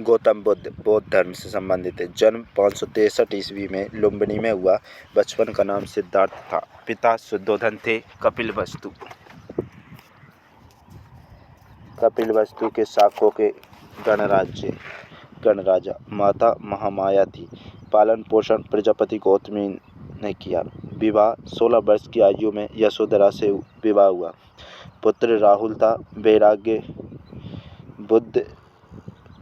गौतम बुद्ध बौद्ध धर्म से संबंधित है। जन्म 563 ईस्वी में लुम्बिनी में हुआ। बचपन का नाम सिद्धार्थ था। पिता शुद्धोधन थे। कपिलवस्तु के शाकों के गणराजा। माता महामाया थी। पालन पोषण प्रजापति गौतमी ने किया। विवाह 16 वर्ष की आयु में यशोधरा से विवाह हुआ। पुत्र राहुल था। वैराग्य बुद्ध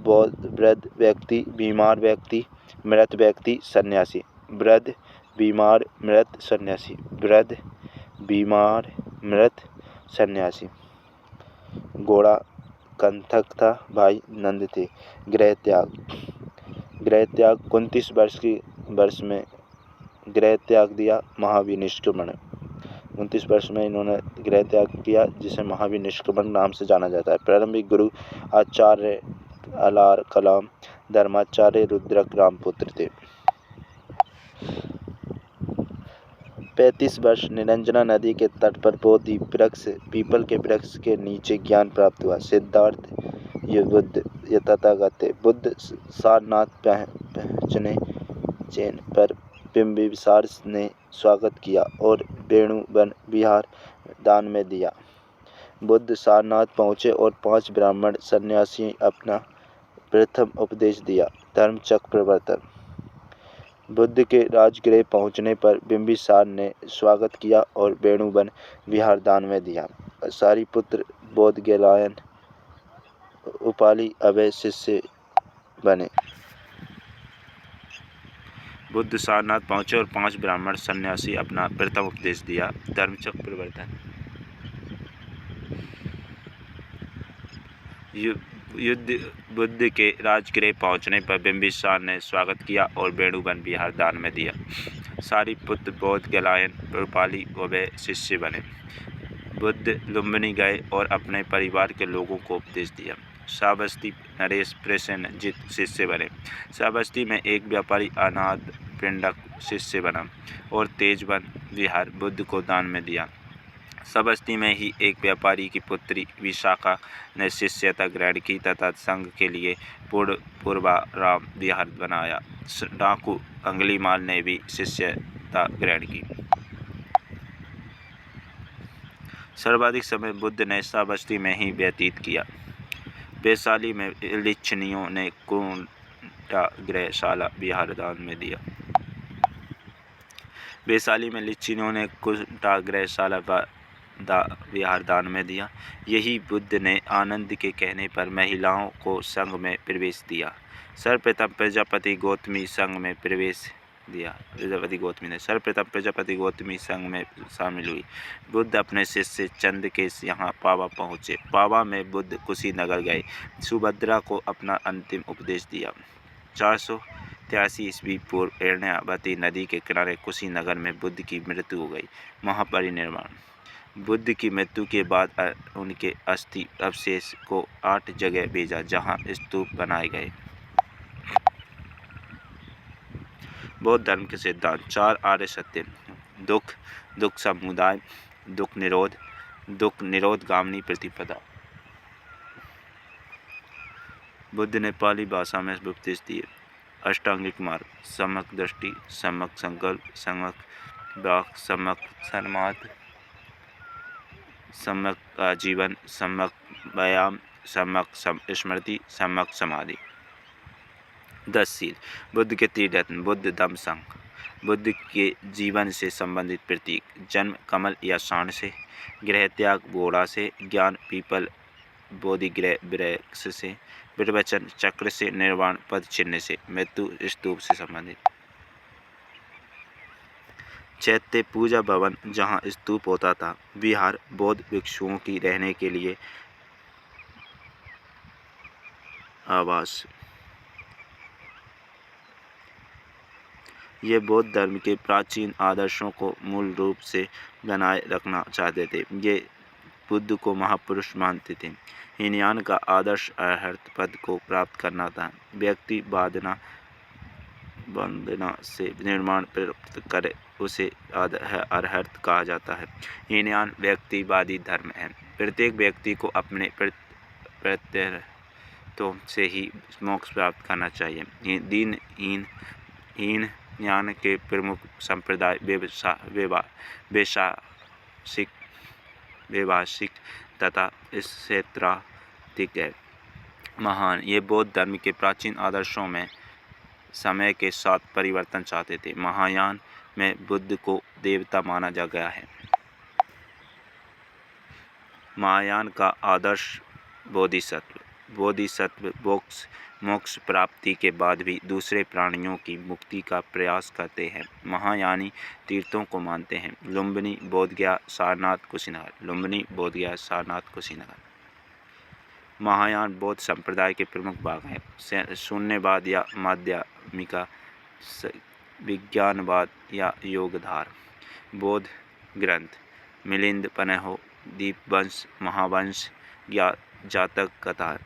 वृद्ध व्यक्ति, बीमार व्यक्ति, मृत व्यक्ति, सन्यासी। वृद्ध, बीमार, मृत, सन्यासी। वृद्ध, बीमार, मृत, सन्यासी। घोड़ा कंथक था। भाई नंद थे। गृह त्याग 29 वर्ष में गृह त्याग दिया। महावीर निष्क्रमण 29 वर्ष में इन्होंने गृह त्याग किया, जिसे महावीर निष्क्रमण नाम से जाना जाता है। प्रारंभिक गुरु आचार्य अलार कलाम धर्माचार्य रुद्रक रामपुत्र थे। 35 वर्ष निरंजना नदी के तट पर बोधि वृक्ष पीपल के वृक्ष के नीचे ज्ञान प्राप्त हुआ। सिद्धार्थ ये बुद्ध ये तथागत थे। बुद्ध सारनाथ पहुँचने पर बिंबिसार ने स्वागत किया और वेणु वन विहार दान में दिया। बुद्ध सारनाथ पहुँचे और 5 ब्राह्मण सन्यासी अपना प्रथम उपदेश दिया। धर्मचक्र प्रवर्तन। बुद्ध के राजगृह पहुँचने पर बिंबिसार ने स्वागत किया और वेणुवन विहार दान में दिया। सारिपुत्र बोधगयायन उपाली अभय शिष्य बने। बुद्ध सारनाथ पहुँचे और 5 ब्राह्मण सन्यासी अपना प्रथम उपदेश दिया। धर्मचक्र प्रवर्तन। बुद्ध के राजगृह पहुँचने पर बिंबिसार ने स्वागत किया और वेणुवन विहार दान में दिया। सारिपुत्र बोधगयायन उपाली अभय शिष्य बने। बुद्ध लुम्बिनी गए और अपने परिवार के लोगों को उपदेश दिया। श्रावस्ती नरेश प्रसेनजित शिष्य बने। श्रावस्ती में एक व्यापारी अनाथ पिंडक शिष्य बना और तेजवन विहार बुद्ध को दान में दिया। श्रावस्ती में ही एक व्यापारी की पुत्री विशाखा ने शिष्यता ग्रहण की तथा संघ के लिए पूर्वाराम विहार बनाया। डाकू अंगुलीमाल ने भी शिष्यता ग्रहण की। सर्वाधिक समय बुद्ध ने श्रावस्ती में ही व्यतीत किया। वैशाली में लिच्छवियों ने कुंटाग्रशाला विहार दान में दिया। वैशाली में लिच्छवियों ने कुंटाग्रशाला विहार दान में दिया। यही बुद्ध ने आनंद के कहने पर महिलाओं को संघ में प्रवेश दिया। सर्वप्रथम प्रजापति गौतमी संघ में प्रवेश दिया। सर्वप्रथम प्रजापति गौतमी संघ में शामिल हुई। बुद्ध अपने शिष्य चंद के यहाँ पावा पहुँचे। पावा में बुद्ध कुशीनगर गए। सुभद्रा को अपना अंतिम उपदेश दिया। 483 ईस्वी पूर्व इरण्यावती नदी के किनारे कुशीनगर में बुद्ध की मृत्यु हो गई। महापरिनिर्वाण। बुद्ध की मृत्यु के बाद उनके अस्थि अवशेष को 8 जगह भेजा, जहाँ स्तूप बनाए गए। बौद्ध धर्म के सिद्धांत। 4 आर्य सत्य। दुख समुदाय, दुख निरोध गामिनी प्रतिपदा। बुद्ध ने पाली भाषा में उपदेश दिए। अष्टांगिक मार्ग। सम्यक दृष्टि, सम्यक संकल्प, सम्यक वाक, सम्यक संवाद, सम्यक आजीवन, सम्यक व्यायाम, सम्यक स्मृति, सम्यक समाधि। 10 शील। बुद्ध के 3 रत्न। बुद्ध धम्म संघ। बुद्ध के जीवन से संबंधित प्रतीक। जन्म कमल या सांड से, गृह त्याग घोड़ा से, ज्ञान पीपल बोधिगृह वृक्ष से, प्रवचन चक्र से, निर्वाण पद चिन्ह से, मृत्यु स्तूप से संबंधित। चैत्य पूजा भवन, जहाँ स्तूप होता था। विहार बौद्ध भिक्षुओं की रहने के लिए आवास। ये बौद्ध धर्म के प्राचीन आदर्शों को मूल रूप से बनाए रखना चाहते थे। ये बुद्ध को महापुरुष मानते थे। हीनयान का आदर्श अरहत पद को प्राप्त करना था। व्यक्ति वंदना से निर्माण प्राप्त करे उसे अरहत कहा जाता है। हीनयान व्यक्तिवादी धर्म है। प्रत्येक व्यक्ति को अपने तो से ही मोक्ष प्राप्त करना चाहिए। हीन ज्ञान के प्रमुख संप्रदाय वैभाषिक तथा क्षेत्राधिक है। महान, ये बौद्ध धर्म के प्राचीन आदर्शों में समय के साथ परिवर्तन चाहते थे। महायान में बुद्ध को देवता माना जा गया है। महायान का आदर्श बोधिसत्व मोक्ष प्राप्ति के बाद भी दूसरे प्राणियों की मुक्ति का प्रयास करते हैं। महायानी तीर्थों को मानते हैं। लुम्बिनी, बोधगया, सारनाथ, कुशीनगर। महायान बौद्ध संप्रदाय के प्रमुख भाग हैं। शून्यवाद या माध्यमिका, विज्ञानवाद या योगधार। बौद्ध ग्रंथ मिलिंद, पन्हो, दीपवंश, महावंश या जातक कथा।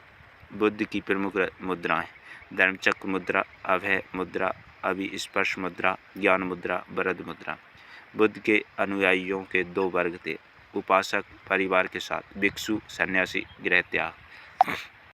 बुद्ध की प्रमुख मुद्राएं: धर्मचक्र मुद्रा, अभय मुद्रा, अभिस्पर्श मुद्रा, ज्ञान मुद्रा, वरद मुद्रा। बुद्ध के अनुयायियों के 2 वर्ग थे: उपासक परिवार के साथ, भिक्षु, सन्यासी, गृहत्याग।